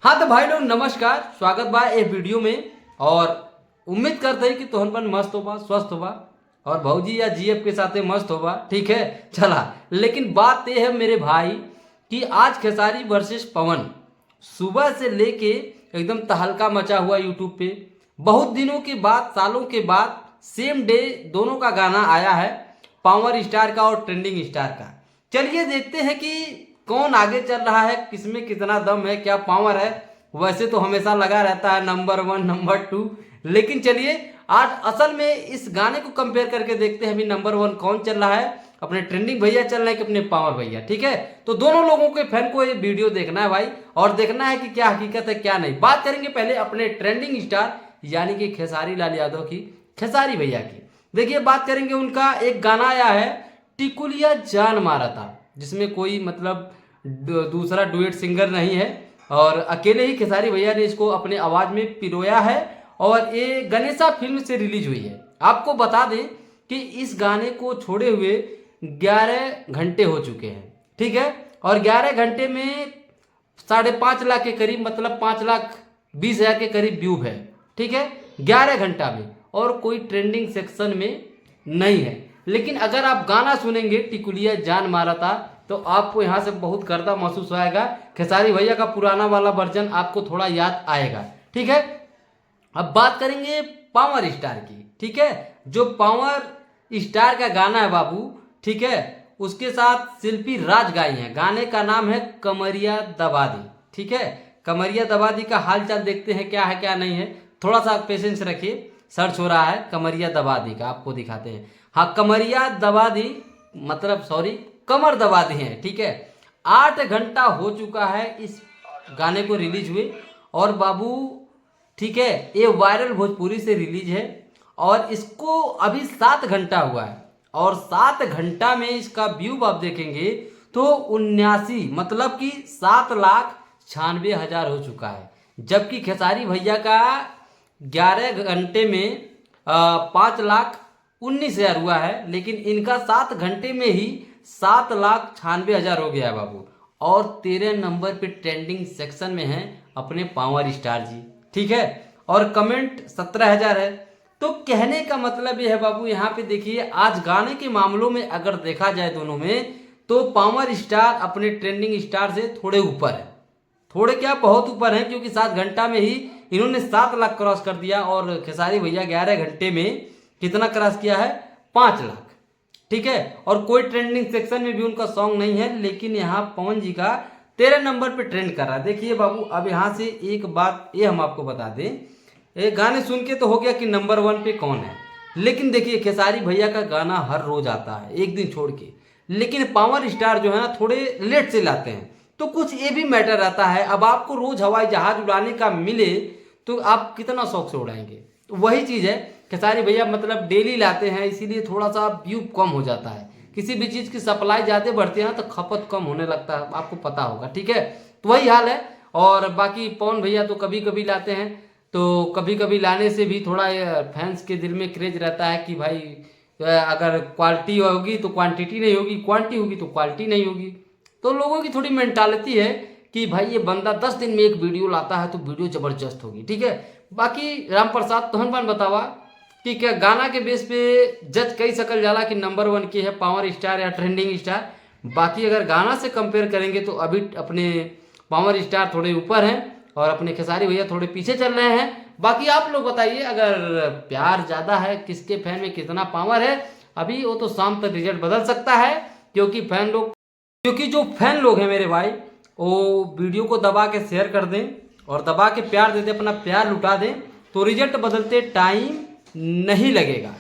हाँ तो भाई लोग नमस्कार, स्वागत बा ए वीडियो में। और उम्मीद करते हैं कि तोहन मस्त होबा, स्वस्थ होबा और भौजी या जीएफ के साथ मस्त होबा। ठीक है चला, लेकिन बात यह है मेरे भाई कि आज खेसारी वर्सेस पवन सुबह से लेके एकदम तहलका मचा हुआ यूट्यूब पे। बहुत दिनों के बाद, सालों के बाद सेम डे दोनों का गाना आया है, पावर स्टार का और ट्रेंडिंग स्टार का। चलिए देखते हैं कि कौन आगे चल रहा है, किसमें कितना दम है, क्या पावर है। वैसे तो हमेशा लगा रहता है नंबर 1 नंबर 2, लेकिन चलिए आज असल में इस गाने को कंपेयर करके देखते हैं अभी नंबर 1 कौन चल रहा है, अपने ट्रेंडिंग भैया चल रहे हैं कि अपने पावर भैया। ठीक है, तो दोनों लोगों के फैन को ये वीडियो देखना है भाई, और देखना है कि क्या हकीकत है क्या नहीं। बात करेंगे पहले अपने ट्रेंडिंग स्टार यानी कि खेसारी लाल यादव की, खेसारी भैया की। देखिए बात करेंगे, उनका एक गाना आया है टिकुलिया जान मारा था, जिसमें कोई मतलब दूसरा डुएट सिंगर नहीं है और अकेले ही खेसारी भैया ने इसको अपने आवाज में पिरोया है। और ये गणेशा फिल्म से रिलीज हुई है। आपको बता दें कि इस गाने को छोड़े हुए 11 घंटे हो चुके हैं। ठीक है, और 11 घंटे में 5.5 लाख के करीब, मतलब 5,20,000 के करीब व्यू है। ठीक है, 11 घंटा में, और कोई ट्रेंडिंग सेक्शन में नहीं है। लेकिन अगर आप गाना सुनेंगे टिकुलिया जान मारा था तो आपको यहाँ से बहुत गर्दा महसूस होएगा। खेसारी भैया का पुराना वाला वर्जन आपको थोड़ा याद आएगा। ठीक है, अब बात करेंगे पावर स्टार की। ठीक है, जो पावर स्टार का गाना है बाबू, ठीक है, उसके साथ शिल्पी राज गाई है। गाने का नाम है कमरिया दबा दी। ठीक है, कमरिया दबा दी का हालचाल देखते हैं क्या है क्या नहीं है। थोड़ा सा पेशेंस रखिए, सर्च हो रहा है कमरिया दबा दी का, आपको दिखाते हैं। हाँ, कमरिया दबा दी मतलब सॉरी कमर दबा दी है। ठीक है, 8 घंटा हो चुका है इस गाने को रिलीज हुए। और बाबू ठीक है, ये वायरल भोजपुरी से रिलीज है और इसको अभी 7 घंटा हुआ है। और 7 घंटा में इसका व्यू आप देखेंगे तो 79 मतलब कि 7,96,000 हो चुका है। जबकि खेसारी भैया का 11 घंटे में 5,19,000 हुआ है, लेकिन इनका 7 घंटे में ही 7,96,000 हो गया है बाबू। और 13 नंबर पे ट्रेंडिंग सेक्शन में है अपने पावर स्टार जी। ठीक है, और कमेंट 17,000 है। तो कहने का मतलब ये है बाबू, यहाँ पे देखिए आज गाने के मामलों में अगर देखा जाए दोनों में, तो पावर स्टार अपने ट्रेंडिंग स्टार से थोड़े ऊपर है। थोड़े क्या, बहुत ऊपर है, क्योंकि 7 घंटा में ही इन्होंने 7 लाख क्रॉस कर दिया और खेसारी भैया 11 घंटे में कितना क्रॉस किया है, 5 लाख। ठीक है, और कोई ट्रेंडिंग सेक्शन में भी उनका सॉन्ग नहीं है, लेकिन यहाँ पवन जी का 13 नंबर पे ट्रेंड कर रहा है। देखिए बाबू, अब यहाँ से एक बात ये हम आपको बता दें, ये गाने सुन के तो हो गया कि नंबर 1 पे कौन है, लेकिन देखिए खेसारी भैया का गाना हर रोज आता है, एक दिन छोड़ के। लेकिन पावर स्टार जो है ना, थोड़े लेट से लाते हैं, तो कुछ ये भी मैटर रहता है। अब आपको रोज हवाई जहाज उड़ाने का मिले तो आप कितना शौक से उड़ाएंगे। तो वही चीज़ है, खेसारी भैया मतलब डेली लाते हैं, इसीलिए थोड़ा सा व्यू कम हो जाता है। किसी भी चीज़ की सप्लाई ज़्यादा बढ़ती है ना तो खपत कम होने लगता है, आपको पता होगा। ठीक है, तो वही हाल है। और बाकी पवन भैया तो कभी कभी लाते हैं, तो कभी कभी लाने से भी थोड़ा फैंस के दिल में क्रेज रहता है कि भाई अगर क्वालिटी होगी तो क्वांटिटी नहीं होगी, क्वांटिटी होगी तो क्वालिटी नहीं होगी। तो लोगों की थोड़ी मेंटालिटी है कि भाई ये बंदा 10 दिन में एक वीडियो लाता है तो वीडियो जबरदस्त होगी। ठीक है, बाकी राम प्रसाद तोहन बतावा कि क्या गाना के बेस पे जज कही सकल जाला कि नंबर 1 की है पावर स्टार या ट्रेंडिंग स्टार। बाकी अगर गाना से कंपेयर करेंगे तो अभी अपने पावर स्टार थोड़े ऊपर हैं और अपने खेसारी भैया थोड़े पीछे चल रहे हैं। बाकी आप लोग बताइए, अगर प्यार ज़्यादा है, किसके फैन में कितना पावर है, अभी वो तो शाम तक रिजल्ट बदल सकता है। क्योंकि जो फैन लोग हैं मेरे भाई, वो वीडियो को दबा के शेयर कर दें और दबा के प्यार दे दें, अपना प्यार लुटा दें, तो रिजल्ट बदलते टाइम नहीं लगेगा।